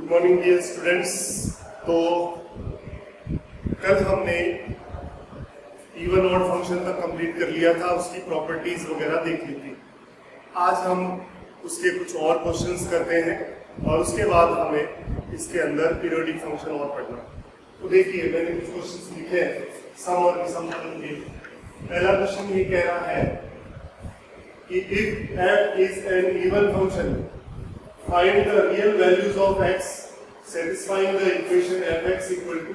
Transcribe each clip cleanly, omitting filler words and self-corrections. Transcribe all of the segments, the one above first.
Good morning dear students. तो कल हमने इवन ऑड फंक्शन तक कंप्लीट कर लिया था, उसकी प्रॉपर्टीज वगैरह देख ली थी। आज हम उसके कुछ और क्वेश्चंस करते हैं और उसके बाद हमें इसके अंदर पीरियोडिक फंक्शन और पढ़ना। तो देखिए मैंने कुछ क्वेश्चंस लिखे हैं सम और विषम फलन के। पहला क्वेश्चन ये कह रहा है कि if f is an even function find the real values of x satisfying the equation fx equal to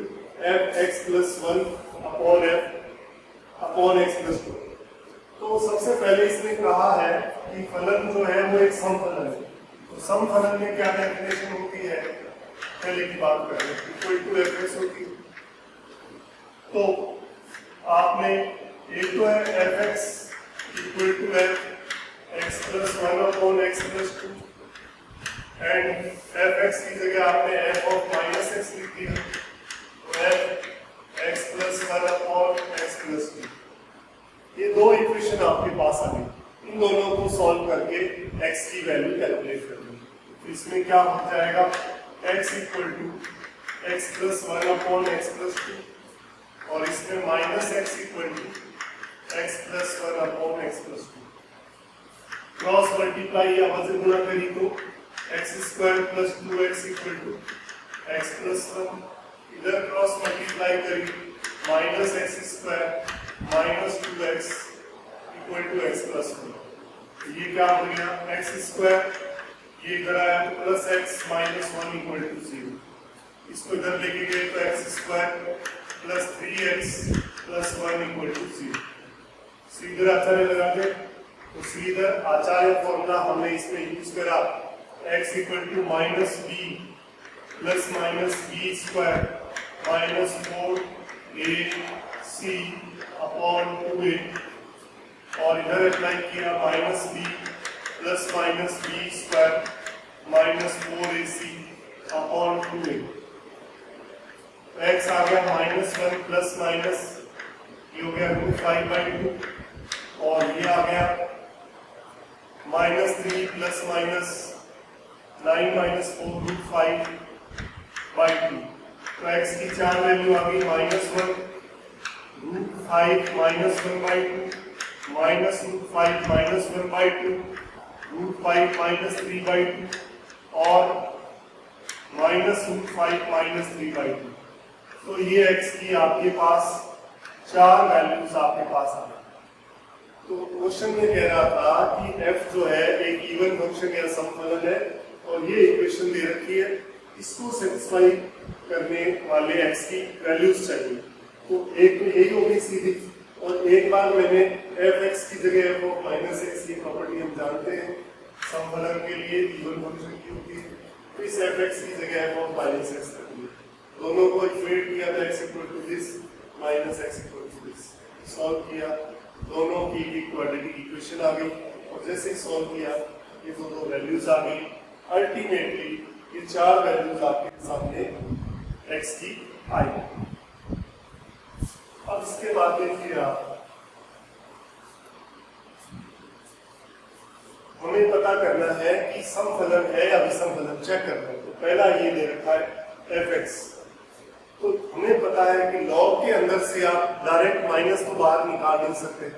fx plus 1 upon f upon x plus 2। तो सबसे पहले इसने कहा है कि फलन जो है वो एक सम फलन है। तो सम फलन में क्या डेफिनेशन होती है, पहले की बात करें, इक्वल टू fx होती है। तो आपने एक तो है fx equal to x plus 1 upon x plus 2 and fx की जगह आपने f ऑफ माइनस एक्स लिख दिया, तो f x plus 1 upon x plus 2। ये दो इक्वेशन आपके पास आ गई। इन दोनों को सॉल्व करके x की वैल्यू कैलकुलेट करनी। तो इसमें क्या हो जाएगा, x equal to x plus 1 upon x plus 2 और इसमें minus x equal to x plus 1 upon x plus 2। Cross multiply या वजन गुणा करी तो x square plus 2x equal to x plus 1। इधर क्रॉस मल्टीप्लाई करी minus x square minus 2x equal to x plus 1। ये क्या हो गया, x स्क्वायर, ये इधर आया तो plus x minus 1 equal to 0। इसको इधर लेके गए तो x square plus 3x plus 1 equal to 0। सीधे आचार्य लगा दे तो सीधे आचार्य फॉर्मूला हमने इसमें यूज करा, x equal to minus b plus minus b square minus 4ac upon 2a और इधर अप्लाई किया minus b plus minus b square minus 4ac upon 2a। x आ गया माइनस 1 प्लस माइनस ये हो गया रूट 5/2 और ये आ गया minus 3 plus minus 9 minus 4 root 5/2। तो x की चार वैल्यू आ गई minus 1 root 5 minus 1/2 minus root 5 minus 1/2 root 5 minus 3/2 और माइनस रूट 5 माइनस 3/2। तो ये x की आपके पास चार वैल्यूज आपके पास आ गई। तो क्वेश्चन में कह रहा था कि f जो है एक इवन फंक्शन या सम फलन है और ये इक्वेशन दे रखी है, इसको सेटिस्फाई करने वाले x की वैल्यूज चाहिए। तो एक में यही होगी सीधी, और एक बार मैंने fx की जगह f ऑफ माइनस एक्स की प्रॉपर्टी हम जानते हैं सम फलन के लिए इवन फंक्शन की होती है। तो इस fx की जगह f ऑफ माइनस एक्स रख दिया, दोनों को इक्वेट किया था x equal to this minus x equal to this, solve किया, दोनों की इक्वालिटी इक्वेशन आ गई और जैसे सॉल्व किया ये दो वैल्यूज आ गई। अल्टीमेटली ये चार वैल्यूज आपके सामने x की आई। अब इसके बाद देखिए आप, हमें पता करना है कि सम फलन है या विषम फलन, चेक करना है। तो पहला ये दे रखा है fx, तो हमें पता है कि लॉग के अंदर से आप डायरेक्ट माइनस तो बाहर निकाल नहीं सकते।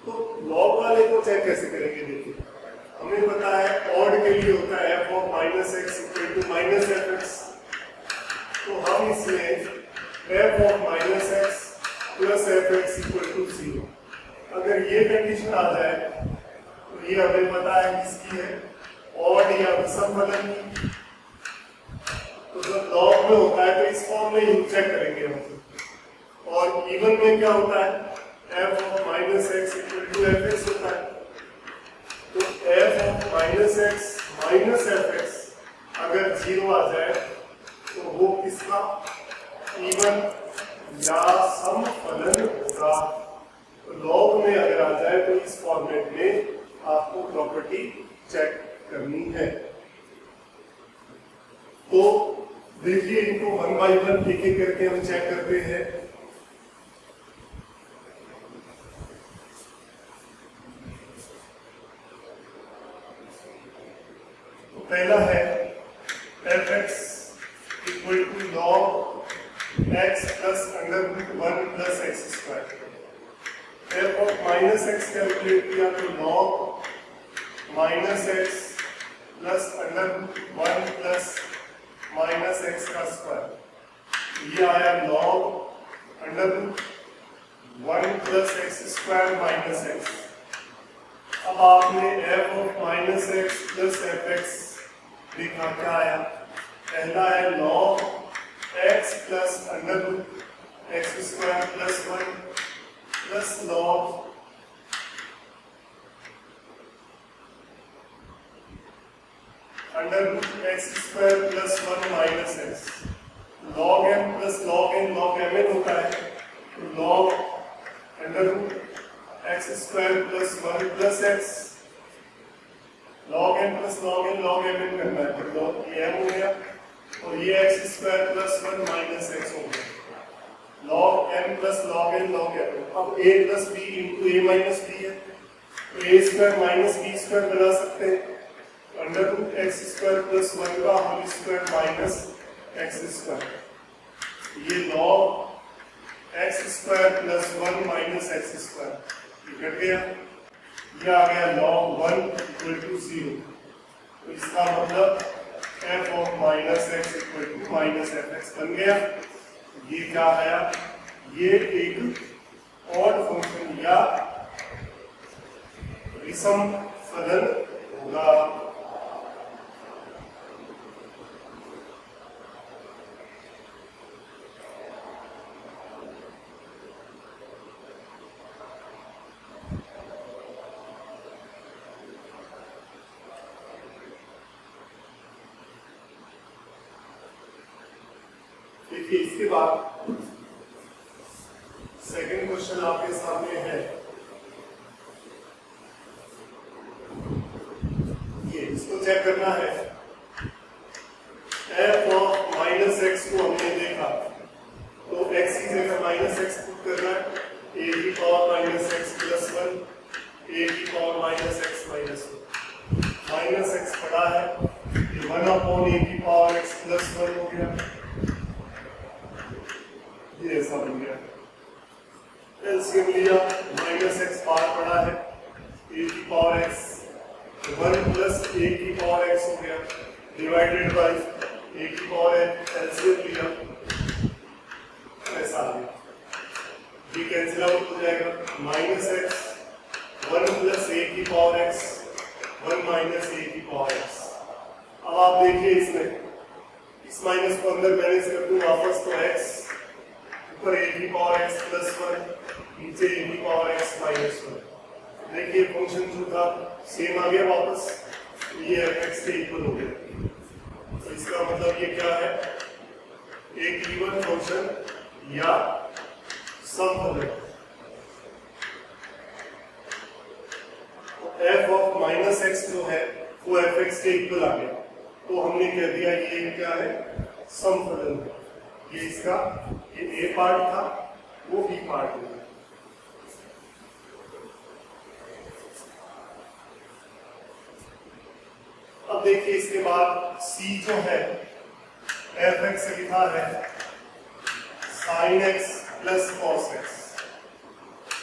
तो लॉग वाले को चेक कैसे करेंगे, देखिए हमें पता है ऑड के लिए होता है f of minus x equal to minus fx। तो हम इसमें f of minus x plus fx equal to 0, अगर ये कंडीशन आ जाए तो ये हमें पता है किसकी है, ऑड या विषम फलन की। तो जब लॉग में होता है तो इस फॉर्म में ही चेक करेंगे हम। और इवन में क्या होता है, f of minus x equal to fx होता है। तो f of minus x minus fx अगर 0 आ जाए तो वो किसका इवन या सम फलन होगा। तो लॉग में अगर आ जाए तो इस फॉर्मेट में आपको प्रॉपर्टी चेक करनी है। तो देखिए इनको 1 बाय 1 एक एक करके हम चेक करते हैं। तो पहला है fx equal to log x plus under root 1 plus x square. F of minus x calculate किया तो log minus x plus under root 1 plus minus x का स्क्वायर। ये आया log under root 1 plus x square minus x. अब आपने f of minus x plus f x देखा, क्या आया? पहला है log x plus under root x square plus 1 plus log under root x square plus 1 minus x. Log m plus log n log m n होता है, तो log under root x square plus 1 plus x. Log n plus log n log m n करना है, तो log ये M हो गया और ये x square plus 1 minus x हो गया। Log m plus log n log m. अब a plus b into a minus b है, तो a square minus b square बना सकते हैं। Under root x square plus 1 का whole square minus x square. ये log x square plus 1 minus x square cut गया। ये आ गया लॉग 1 इक्वल टू 0। तो इसका मतलब f of minus x equal to minus f x बन गया। ये क्या आया? ये एक ऑड फंक्शन या विषम फलन होगा। देखिए इसके बाद सेकंड क्वेश्चन आपके सामने है। ये इसको चेक करना है। एफ ऑफ माइनस एक्स को हमने देखा, तो एक्स की जगह माइनस एक्स पुट करना है। ए की पावर माइनस एक्स प्लस 1 ए की power minus x minus 1। Minus x पड़ा है, 1 अपॉन ए की पावर एक्स प्लस 1 हो गया। ये ऐसा बन गया। एलसीएम लिया, माइनस एक्स पार पड़ा है, ए की पावर एक्स 1 प्लस ए की पावर एक्स हो गया डिवाइडेड बाय ए की पावर एक्स। एलसीएम लिया, ऐसा आ गया। ये कैंसिल आउट हो जाएगा। माइनस एक्स 1 प्लस ए की पावर एक्स 1 माइनस ए की पावर एक्स। अब आप देखिए इसमें इस माइनस को अंदर मैनेज कर दूं वापस, तो एक्स ऊपर ए की पावर एक्स प्लस 1 नीचे ए की पावर एक्स माइनस 1। देखिए फंक्शन जो था सेम आ गया वापस, ये एफ एक्स के इक्वल हो गया। तो इसका मतलब ये क्या है? एक इवन फंक्शन या समफलन। एफ ऑफ माइनस एक्स जो है वो एफ एक्स के इक्वल आ गया, तो हमने कह दिया ये क्या है? समफलन। ये इसका ये ए पार्ट था, वो बी पार्ट हो गया। अब देखिए इसके बाद सी जो है एफ एक्स लिखा है sine x plus cos x.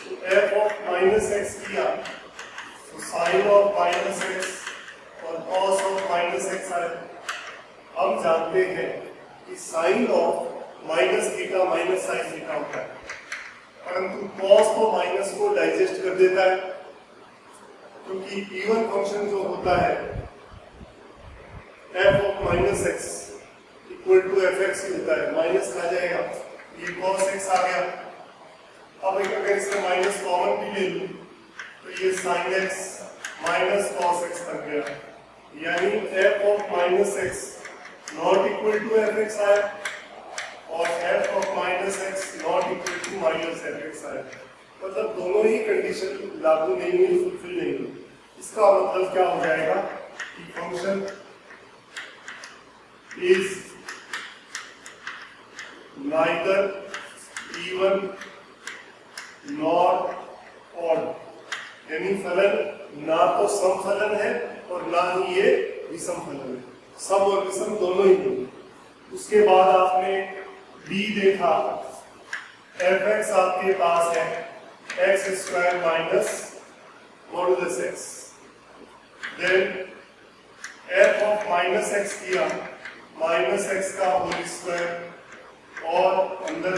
तो एफ ऑफ माइनस एक्स किया तो साइन ऑफ माइनस एक्स और कॉस ऑफ माइनस एक्स आया। हम जानते हैं कि sine of minus theta minus sine theta होता है, परंतु कॉस तो माइनस को डाइजेस्ट कर देता है, क्योंकि इवन फंक्शन जो होता है f of minus x equal to f x ही होता है। माइनस आ जाएगा, ये कॉस एक्स आ गया। अब एक अगर इसमें माइनस कॉमन भी ले लूं तो ये sine x minus cos x बन गया, यानी f of minus x not equal to f x आया और f of minus x not equal to minus f x आया। मतलब दोनों ही कंडीशन लागू नहीं हुई, फुलफिल नहीं हुई। इसका मतलब क्या हो जाएगा कि function is neither even not odd, यानी फलन ना तो समफलन है और ना ही ये विषम फलन है। सम और विषम दोनों ही नहीं। उसके बाद आपने d देखा, fx आपके पास है x square minus modulus x, then f of minus x किया, माइनस एक्स का होल स्क्वायर और अंदर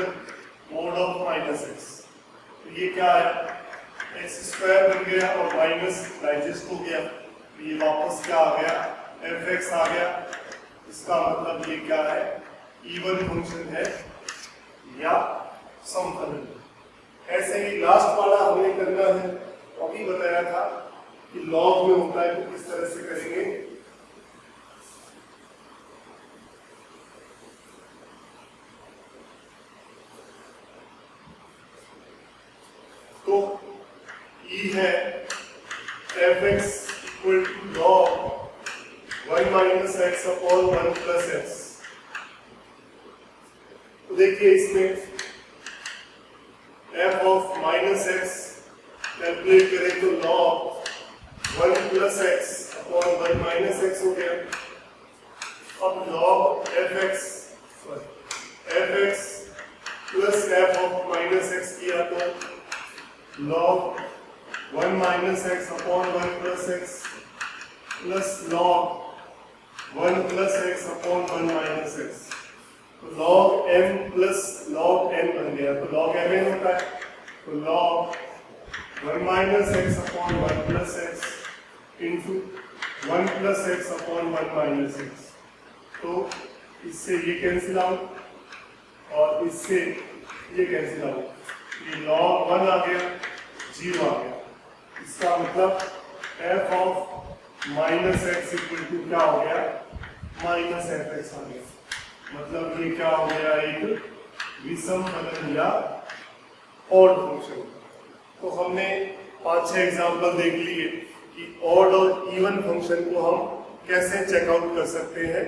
मोड ऑफ माइनस एक्स, तो ये क्या है, एक्स स्क्वायर बन गया और माइनस डाइजेस्ट हो गया, तो ये वापस क्या आ गया, एफ एक्स आ गया। इसका मतलब ये क्या है, इवन फंक्शन है या सम फंक्शन। ऐसे ही लास्ट वाला हमें करना है, अभी बताया था कि लॉग में होता है तो किस तरह से करेंगे। तो ई है f x equal to log 1 minus x upon 1 plus x. तो देखिए इसमें f of minus x calculate करें तो log 1 plus x upon 1 minus x हो गया। अब log f x plus f of minus x किया तो log 1 minus x upon 1 plus x plus log 1 plus x upon 1 minus x, तो log m plus log n बन गया। तो log m n होता है, तो log 1 minus x upon 1 plus x into 1 plus x upon 1 minus x. तो इससे ये कैंसिल आउट और इससे ये कैंसिल आउट, ये log 1 आ गया, 0 आ गया। इसका मतलब f of minus x equal to क्या हो गया, माइनस एफ एक्स आ गया। मतलब ये क्या हो गया, एक विषम फलन या ऑड फंक्शन। तो हमने 5-6 एग्जांपल देख लिए कि ऑड और इवन फंक्शन को हम कैसे चेकआउट कर सकते हैं,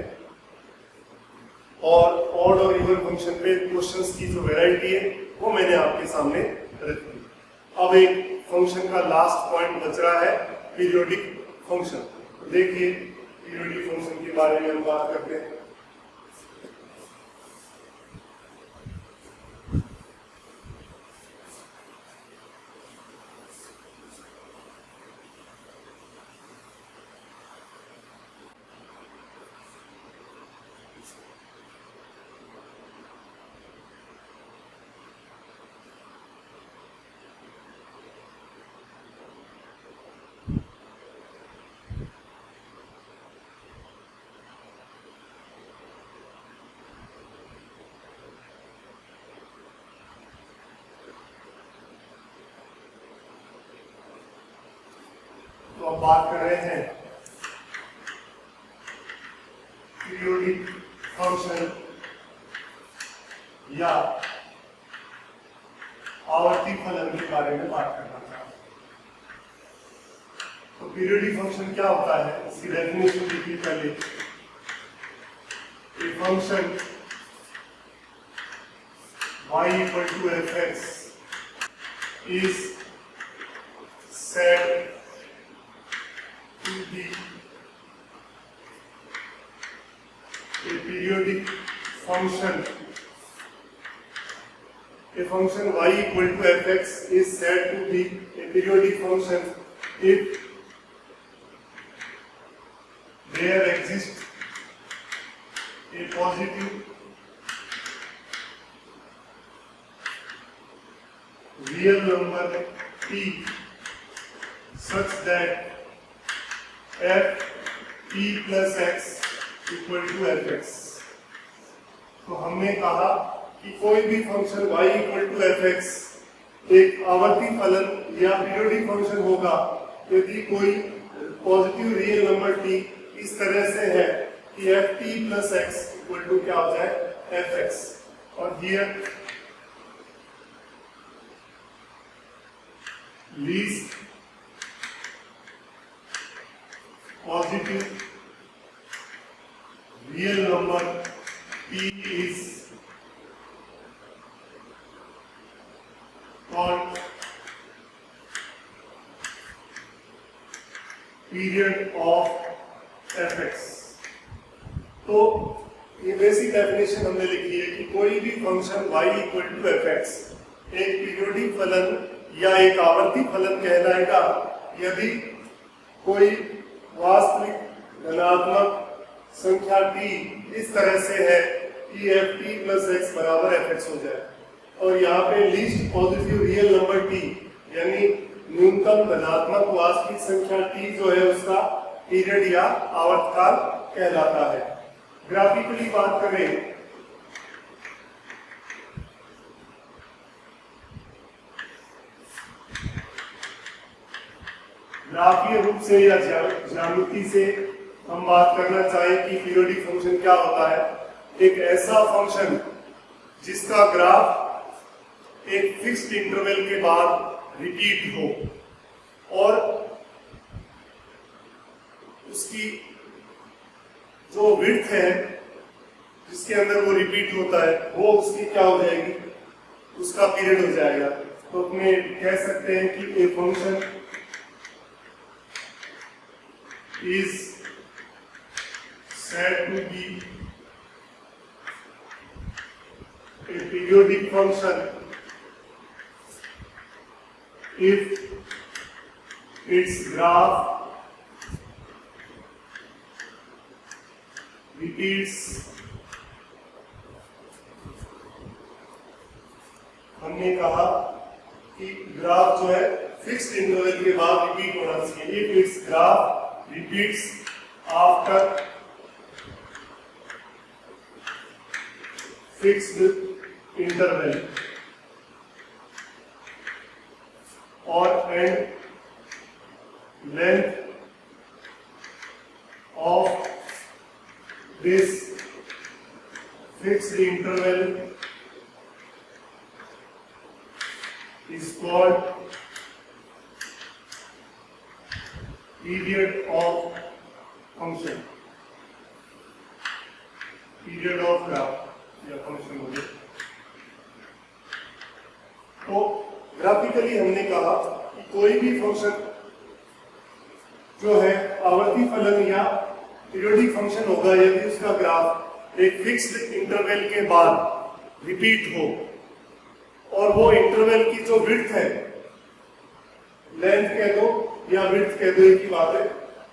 और ऑड और इवन फंक्शन पे क्वेश्चंस की जो वैरायटी है वो मैंने आपके सामने रखी। अब एक फंक्शन का लास्ट पॉइंट बच रहा है, पीरियोडिक फंक्शन। तो देखिए पीरियोडिक फंक्शन के बारे में हम बात करते हैं। तो अब बात कर रहे हैं पीरियोडिक फंक्शन या आवर्ती फलन के बारे में बात करना था। तो पीरियोडिक फंक्शन क्या होता है, इसकी डेफिनेशन देखिए पहले। A function y equal to fx is said to be a periodic function. A function y equal to fx is said to be a periodic function if there exists a positive real number p such that f p plus x equal to fx। तो हमने कहा कि कोई भी function y equal to f x एक आवर्ती फलन या पीरियोडिक फंक्शन होगा यदि कोई पॉजिटिव रियल नंबर t इस तरह से है कि f t plus x equal to क्या हो जाए, एफ एक्स। और here least positive real number p is called period of fx। तो ये बेसिक डेफिनेशन हमने लिखी है कि कोई भी function y equal to f x एक पीरियोडिक फलन या एक आवर्ती फलन कहलाएगा यदि कोई वास्तविक धनात्मक संख्या t इस तरह से है कि एफ टी प्लस एक्स बराबर एफ एक्स हो जाए और यहाँ पे least positive real number t यानी न्यूनतम धनात्मक वास्तविक संख्या t जो है उसका पीरियड या आवर्तकाल कहलाता है। ग्राफिकली बात करें ग्राफीय रूप से या ज्यामिति से हम बात करना चाहें कि पीरियोडिक फंक्शन क्या होता है। एक ऐसा फंक्शन जिसका ग्राफ एक फिक्स्ड इंटरवल के बाद रिपीट हो और उसकी जो विड्थ है जिसके अंदर वो रिपीट होता है वो उसकी क्या हो जाएगी, उसका पीरियड हो जाएगा। तो अपने कह सकते हैं कि a function is said to be a periodic function if its graph repeats हमने कहा कि ग्राफ जो है फिक्स्ड इंटरवल के बाद रिपीट होना चाहिए। if its graph repeats after fixed interval or and length of this fixed interval is called period of function, period of graph या फंक्शन हो गया। तो ग्राफिकली हमने कहा कि कोई भी फंक्शन जो है आवर्ती फलन या पीरियोडिक फंक्शन होगा यदि उसका ग्राफ एक फिक्स्ड इंटरवल के बाद रिपीट हो और वो इंटरवल की जो विड्थ है, लेंथ कह दो या विड्थ कह दो, एक ही बात है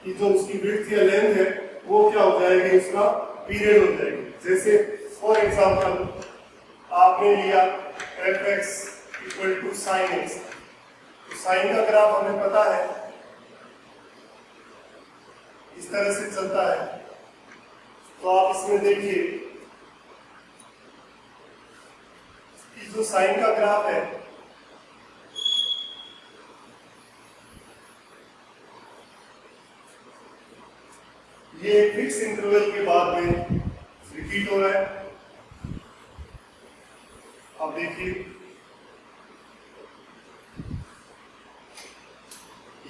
कि जो उसकी विड्थ या लेंथ है वो क्या हो जाएगी, उसका पीरियड हो जाएगी। जैसे फॉर एग्जांपल आपने लिया f x equal to sine x, तो साइन का ग्राफ हमें पता है इस तरह से चलता है। तो आप इसमें देखिए कि जो साइन का ग्राफ है ये फिक्स इंटरवल के बाद में रिपीट हो रहा है। अब देखिए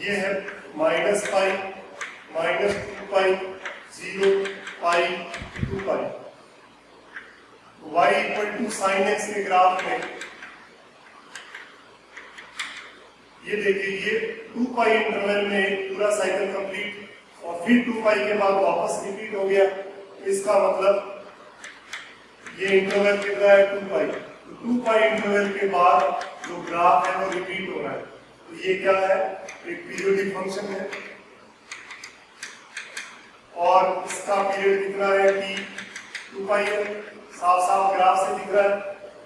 ये है minus pi, minus 2 pi, 0 pi, 2 pi. y equal to sine x के ग्राफ में ये देखिए ये 2 पाई इंटरवल में पूरा साइकिल कंप्लीट और फिर 2 पाई के बाद वापस रिपीट हो गया। इसका मतलब ये इंटरवल कितना है, 2 पाई। तो 2 पाई इंटरवल के बाद जो ग्राफ है वो रिपीट हो रहा है। तो ये क्या है, एक पीरियोडिक फंक्शन है और इसका पीरियड कितना है, t 2 पाई है। साफ साफ ग्राफ से दिख रहा है।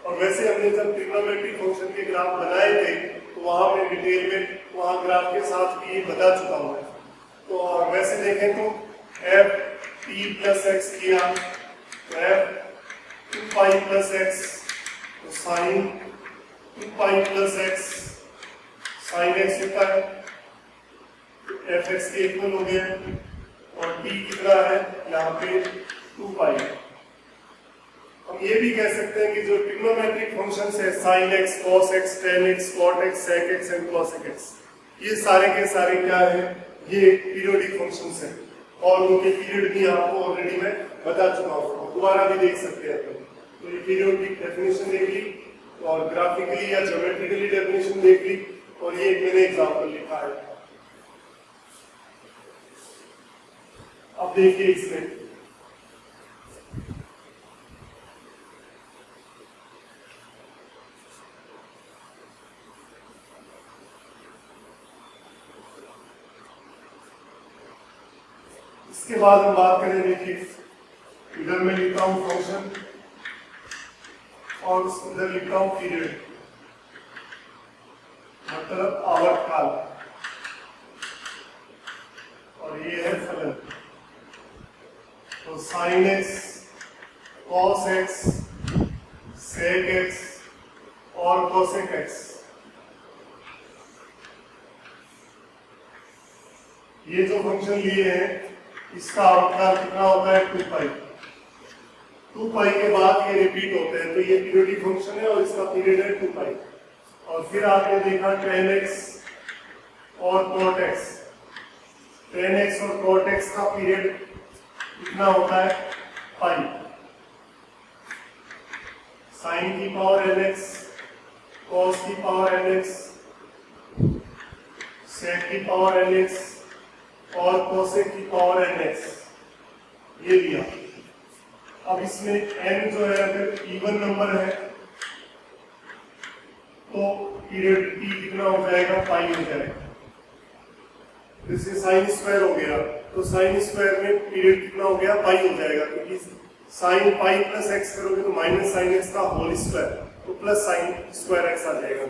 और वैसे हमने जब ट्रिग्नोमेट्रिक फंक्शन के ग्राफ बनाए थे तो वहां पे डिटेल में वहां ग्राफ के साथ भी ये बता चुका हूं। तो और वैसे देखें तो एफ टी प्लस एक्स किया तो एफ 2 पाई प्लस एक्स, तो sine 2 pi plus x sine x होता है, एफ एक्स के इक्वल हो गया। और टी कितना है यहाँ पे 2 पाई। हम ये भी कह सकते हैं कि जो ट्रिग्नोमेट्रिक फंक्शंस है sine x, cos x, tan x, cot x, sec x and cosec x, ये सारे के सारे क्या है, ये पीरियोडिक फंक्शंस हैं और उनके पीरियड भी आपको ऑलरेडी मैं बता चुका हूँ, दोबारा भी देख सकते हैं अपन। तो ये पीरियोडिक डेफिनेशन देख ली और ग्राफिकली या ज्योमेट्रिकली डेफिनेशन देख ली और ये मैंने एग्जांपल लिखा है। अब देखिए इसमें इसके बाद हम बात करें, देखिए इधर मैं लिखता हूं फंक्शन और इधर लिखता हूं पीरियड, मतलब आवर्तकाल, और ये है फलन। तो sine x, cos x, sec x और कोसेक एक्स, ये जो फंक्शन लिए हैं इसका आवर्तकाल कितना होता है 2 पाई। 2 पाई के बाद ये रिपीट होते हैं, तो ये पीरियडिक फंक्शन है और इसका पीरियड है 2 पाई। और फिर आपने देखा tan x और cot x, tan x और cot x का पीरियड कितना होता है पाई। साइन की पावर nx, cos की पावर nx, sec की पावर nx और cosec की पावर nx, ये लिया। अब इसमें n जो है अगर इवन नंबर है तो पीरियड t कितना हो जाएगा, पाई हो जाएगा। जैसे साइन स्क्वायर हो गया तो साइन स्क्वायर में पीरियड कितना हो गया, पाई हो जाएगा, क्योंकि साइन पाई प्लस एक्स करोगे तो माइनस साइन एक्स का होल स्क्वायर, तो प्लस साइन स्क्वायर एक्स आ जाएगा।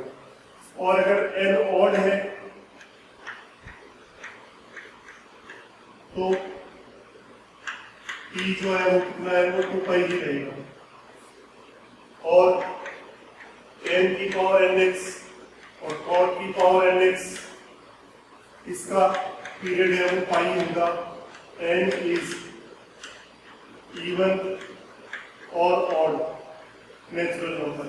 और अगर n ऑड है तो t जो है वो कितना है, वो 2 पाई ही रहेगा। और n की पावर nx और cot की पावर nx, इसका पीरियड है वो पाई होगा। n इज इवन और ऑड नेचुरल नंबर।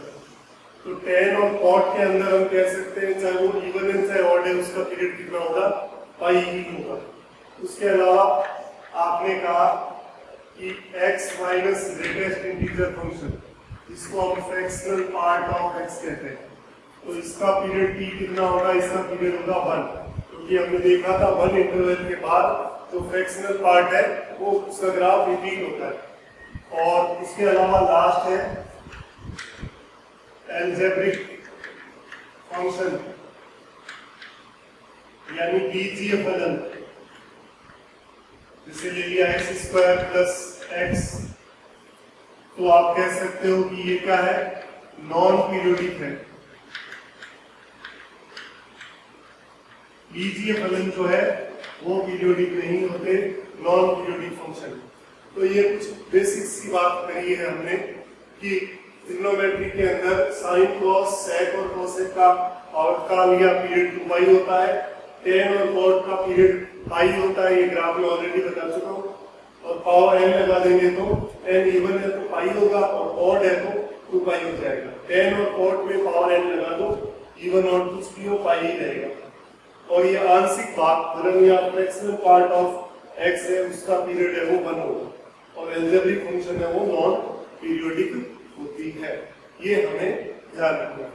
तो tan और cot के अंदर हम कह सकते हैं चाहे वो इवन है चाहे ऑड है, उसका पीरियड कितना होगा, पाई ही होगा। उसके अलावा आपने कहा कि x minus greatest integer function, इसको हम फ्रैक्शनल पार्ट ऑफ x कहते हैं, तो इसका पीरियड t कितना होगा, इसका पीरियड होगा 1, क्योंकि हमने देखा था 1 इंटरवल के बाद जो फ्रैक्शनल पार्ट है वो उसका ग्राफ रिपीट होता है। और इसके अलावा लास्ट है एल्जेब्रिक फंक्शन, यानी बीजीय फलन, जिसे ले लिया x स्क्वायर प्लस x, तो आप कह सकते हो कि ये क्या है, नॉन पीरियोडिक है। बीजीय फलन जो है वो पीरियोडिक नहीं होते, नॉन पीरियोडिक फंक्शन। तो ये कुछ बेसिक सी बात करी है हमने कि ट्रिग्नोमेट्री के अंदर साइन, कॉस, सेक और कोसेक का आवर्तकाल या पीरियड 2 पाई होता है, tan और cot का पीरियड पाई होता है, ये ग्राफ में ऑलरेडी बता चुका हूँ। और पावर n लगा देंगे तो n इवन है तो पाई होगा और ऑड है तो 2 पाई हो जाएगा। tan और cot में पावर n लगा दो, इवन और कुछ भी हो, पाई ही रहेगा। और ये आंशिक भाग फलन या फ्रैक्शनल पार्ट ऑफ x है, उसका पीरियड है वो 1 होगा, और एल्जेब्रिक फंक्शन है वो नॉन पीरियोडिक होती है। ये हमें ध्यान रखना है।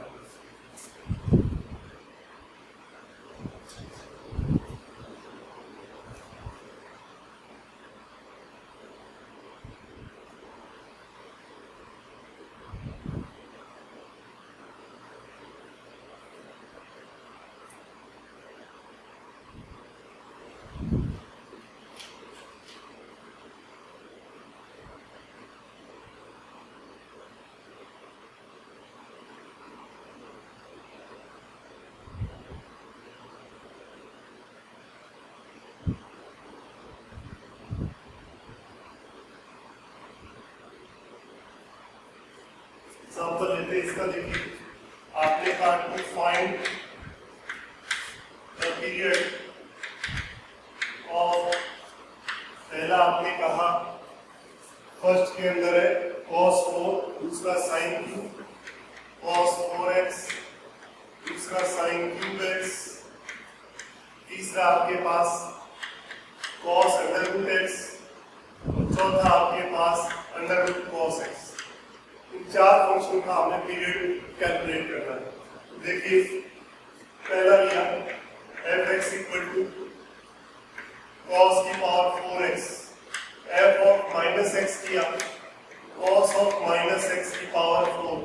एग्जाम्पल लेते हैं इसका। देखिए आपने कहा to find the period of, पहला आपने कहा फर्स्ट के अंदर है cos 4, दूसरा sin क्यूब cos 4x, दूसरा sin क्यूब x, तीसरा आपके पास cos √x, चौथा आपके पास √cos x। इन 4 फंक्शन का हमने पीरियड कैलकुलेट करना है। देखिए पहला लिया f(x) = cos की power 4x, f of -x किया cos ऑफ -x की पावर 4।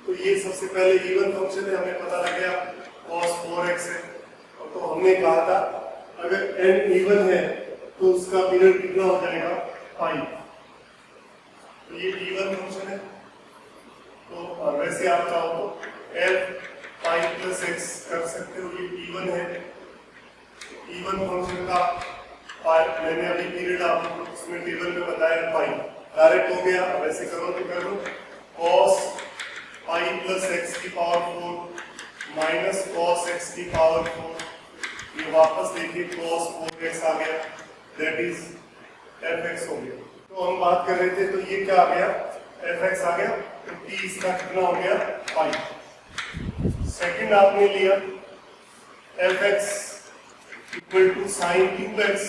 तो ये सबसे पहले इवन फंक्शन है, हमें पता लग गया हमने कहा था अगर n इवन है तो उसका पीरियड कितना हो जाएगा पाई। तो ये इवन फंक्शन है, तो और वैसे आप चाहो तो f पाई प्लस एक्स कर सकते हो। ये इवन है, इवन फंक्शन का मैंने अभी पीरियड आपको उसमें टेबल में बताया पाई, डायरेक्ट हो गया। वैसे करो तो कर लो, cos पाई प्लस एक्स की पावर 4 माइनस cos एक्स की पावर 4, ये वापस देखिए cos 4x आ गया, दैट इज fx हो गया। तो हम बात कर रहे थे, तो ये क्या आ गया, fx आ गया, तो t इसका कितना हो गया पाई। सेकंड आपने लिया fx equal to sine cube x,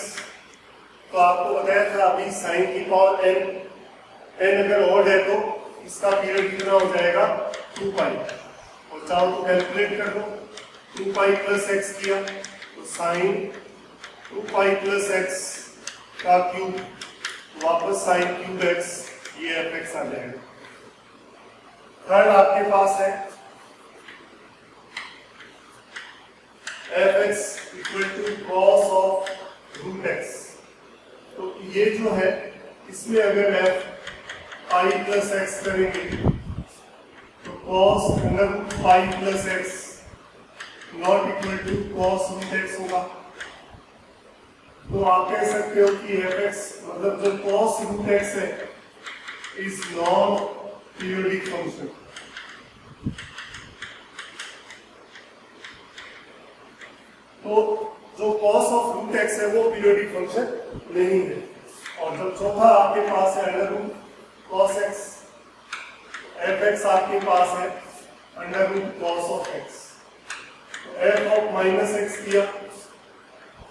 तो आपको बताया था अभी साइन की पावर n, n अगर ऑड है तो इसका पीरियड कितना हो जाएगा 2 पाई, और चाहो तो कैलकुलेट कर दो। 2 पाई प्लस एक्स किया तो साइन 2 पाई प्लस एक्स का क्यूब, वापस साइन क्यूब एक्स, ये एफ एक्स आ जाएगा। थर्ड आपके पास है f x equal to cos of root x, तो ये जो है इसमें अगर एफ पाई प्लस एक्स करेंगे तो cos under root pi plus x not equal to cos root x होगा। तो आप कह सकते हो कि एफ एक्स मतलब जो कॉस रूट एक्स है इज नॉन पीरियोडिक फंक्शन। तो जो कॉस ऑफ रूट एक्स है वो पीरियोडिक फंक्शन नहीं है। और जब चौथा आपके पास है under root cos x, f x आपके पास है under root cos of x, तो एफ ऑफ माइनस एक्स किया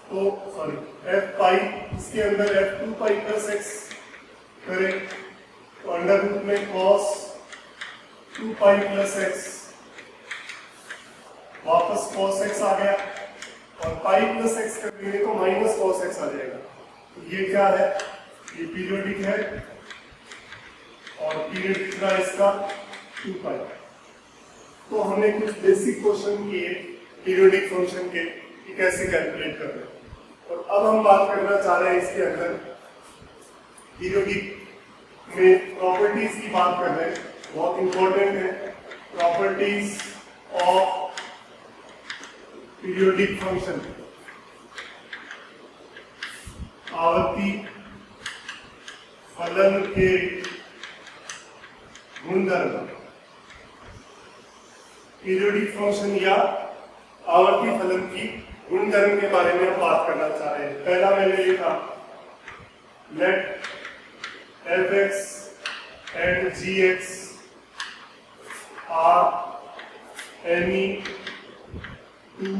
तो सॉरी एफ पाई, इसके अंदर एफ 2 पाई प्लस एक्स करें तो अंडर रूट में कॉस 2 पाई प्लस एक्स, वापस कॉस एक्स आ गया, और पाई प्लस एक्स कर देंगे तो माइनस कॉस एक्स आ जाएगा। तो ये क्या है, ये पीरियोडिक है, और पीरियड कितना इसका 2 पाई। तो हमने कुछ बेसिक क्वेश्चन किए पीरियोडिक फंक्शन के कि कैसे कैलकुलेट कर रहे हैं, और अब हम बात करना चाह रहे हैं इसके अंदर पीरियोडिक में प्रॉपर्टीज की बात कर रहे हैं, बहुत इंपॉर्टेंट है प्रॉपर्टीज ऑफ पीरियोडिक फंक्शन। आवर्ती फलन के गुणधर्म, पीरियोडिक फंक्शन या आवर्ती फलन की गुणधर्म के बारे में हम बात करना चाह रहे हैं। पहला मैंने लिखा let f x and g x are any two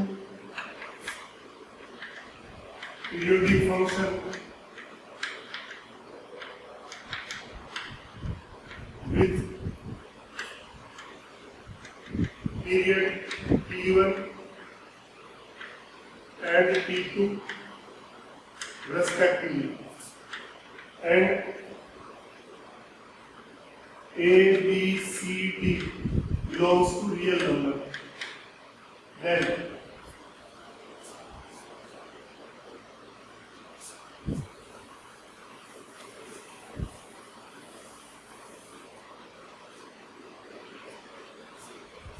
periodic function with period t1 and t2 respectively, and a b c d belongs to real number, then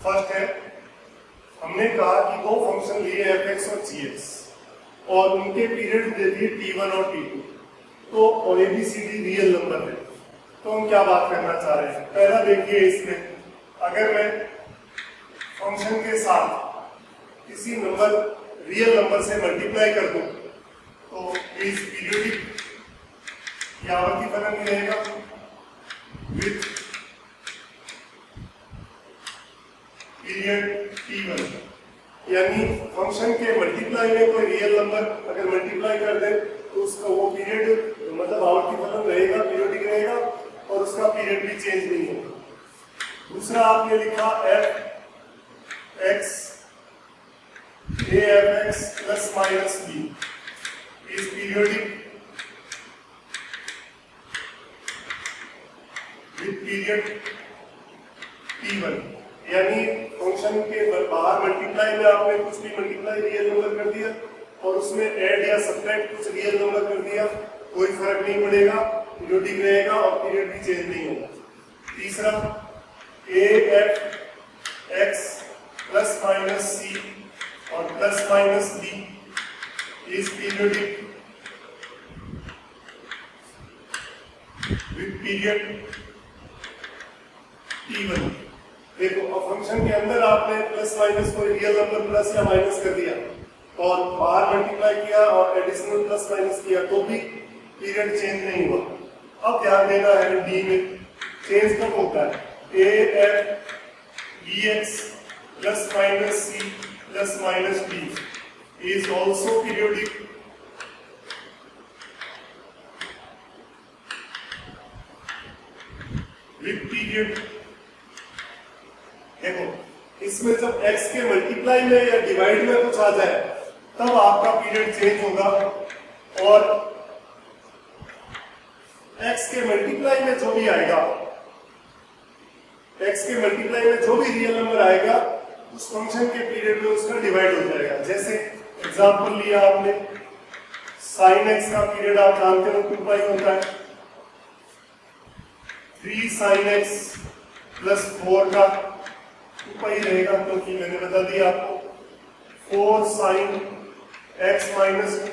first है, हमने कहा कि दो फंक्शन लिए एफ एक्स और जी x और उनके period दे दिए t1 और t2, तो और a b c d real number है। तो हम क्या बात करना चाह रहे हैं, पहला देखिए इसमें अगर मैं फंक्शन के साथ किसी नंबर रियल नंबर से मल्टीप्लाई कर दूं तो इस पीरियोडिक या आवर्ती फलन में रहेगा विथ पीरियड t1, यानी फंक्शन के मल्टीप्लाई में कोई रियल नंबर अगर मल्टीप्लाई कर दे तो उसका वो पीरियड मतलब आवर्ती फलन रहेगा, पीरियोडिक रहेगा, और उसका पीरियड भी चेंज नहीं होगा। दूसरा आपने लिखा f x a f x plus minus b is periodic with period t1, यानी फंक्शन के बाहर मल्टीप्लाई मल्टीप्लाई में आपने कुछ भी मल्टीप्लाई रियल नंबर कर दिया और उसमें ऐड या सब्ट्रैक्ट कुछ रियल नंबर कर दिया, कोई फर्क नहीं पड़ेगा, पीरियोडिक रहेगा और पीरियड भी चेंज नहीं होगा। तीसरा, a f x plus minus c और plus minus d is periodic with period t1। देखो, अब फंक्शन के अंदर आपने प्लस माइनस को रियल नंबर प्लस या माइनस कर दिया और बाहर मल्टीप्लाई किया और एडिशनल प्लस माइनस किया तो भी पीरियड चेंज नहीं हुआ। अब ध्यान देना है डी में चेंज कब होता है, a f d x plus minus c plus minus d is also periodic with period. देखो, इसमें जब x के मल्टीप्लाई में या डिवाइड में कुछ आ जाए तब आपका पीरियड चेंज होगा, और x के मल्टीप्लाई में जो भी आएगा, x के मल्टीप्लाई में जो भी रियल नंबर आएगा उस फंक्शन के पीरियड में उसका डिवाइड हो जाएगा। जैसे एग्जांपल लिया आपने, साइन x का पीरियड आप जानते हो 2 होता है, 3 sin x प्लस 4 का 2 रहेगा क्योंकि मैंने बता दिया आपको। 4 sin x minus 2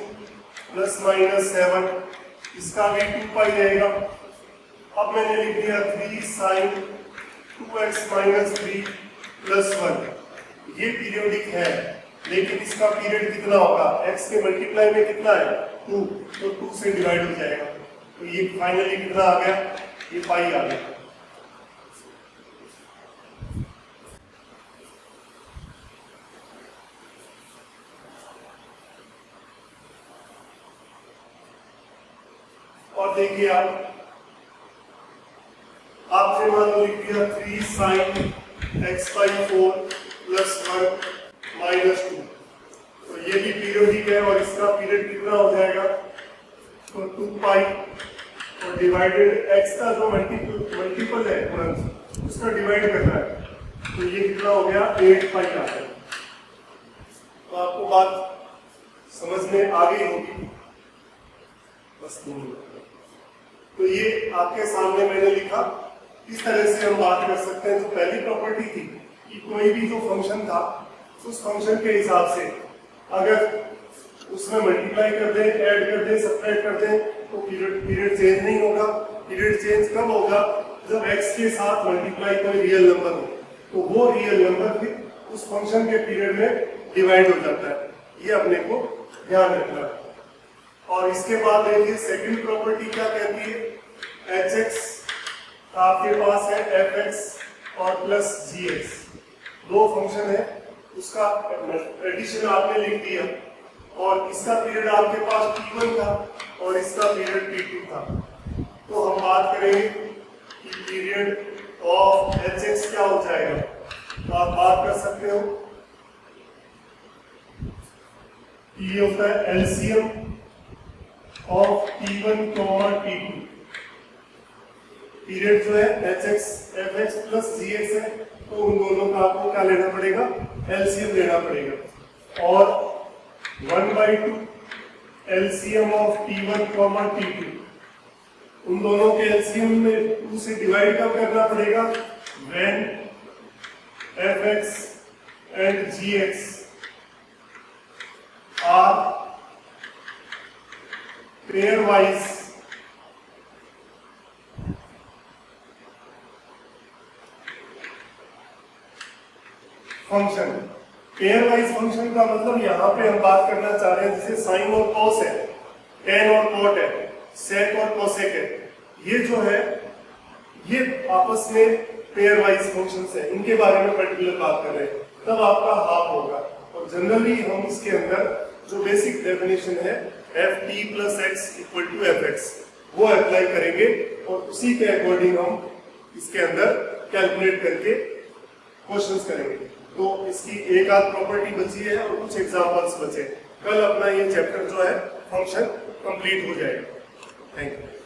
plus minus 7 इसका भी 2 रहेगा। अब मैंने लिख दिया 3 sin 2x माइनस 3 प्लस 1। ये पीरियोडिक है, लेकिन इसका पीरियड कितना होगा, x के मल्टीप्लाई में कितना है 2, तो 2 से डिवाइड हो जाएगा। तो ये फाइनली कितना आ गया, ये पाई आ गया। और देखिए आपने मान लो लिख दिया 3 sin x/4 प्लस 1 माइनस 2, तो ये भी पीरियोडिक है और इसका पीरियड कितना हो जाएगा, तो 2 और डिवाइडेड x का जो मल्टीपल है तुरंत उसका डिवाइड करना है, तो ये कितना हो गया 8 आ गया। तो आपको बात समझ में आ गई होगी, बस 2 मिनट। तो ये आपके सामने मैंने लिखा, इस तरह से हम बात कर सकते हैं। जो पहली प्रॉपर्टी थी कि कोई भी जो फंक्शन था उस फंक्शन के हिसाब से अगर उसमें मल्टीप्लाई कर दें, ऐड कर दें, सब्ट्रैक्ट कर दें तो पीरियड चेंज नहीं होगा। पीरियड चेंज कब होगा, जब x के साथ मल्टीप्लाई कोई रियल नंबर हो, तो वो रियल नंबर फिर उस फंक्शन के पीरियड में डिवाइड हो जाता है। ये अपने को ध्यान रखना है। और इसके बाद देखिए सेकंड प्रॉपर्टी क्या कहती है, hx आपके पास है fx और प्लस gx, दो फंक्शन है, उसका एडिशन आपने लिख दिया और इसका पीरियड आपके पास t1 था और इसका पीरियड t2 था। तो हम बात करेंगे कि पीरियड ऑफ hx क्या हो जाएगा, तो आप बात कर सकते हो कि ये होता है LCM of t1 t2। Period जो है hx fx प्लस gx है, तो उन दोनों का आपको क्या लेना पड़ेगा, एलसीएम लेना पड़ेगा। और 1/2 एलसीएम ऑफ t1 t2, उन दोनों के एलसीएम में 2 से डिवाइड कब करना पड़ेगा, when fx and gx are pairwise function. Pairwise function का मतलब यहाँ पे हम बात करना चाह रहे हैं जैसे साइन और कॉस है, टेन और कॉट है, सेक और कोसेक है, ये जो है ये आपस में पेयर वाइज फंक्शंस है, इनके बारे में पर्टिकुलर बात कर रहे हैं, तब आपका हाफ होगा। और जनरली हम इसके अंदर जो बेसिक डेफिनेशन है ft plus x equal to fx वो अप्लाई करेंगे और उसी के अकॉर्डिंग हम इसके अंदर कैलकुलेट करके क्वेश्चंस करेंगे। तो इसकी एक आध प्रॉपर्टी बची है और कुछ एग्जांपल्स बचे। कल अपना ये चैप्टर जो है फंक्शन कंप्लीट हो जाएगा। Thank you.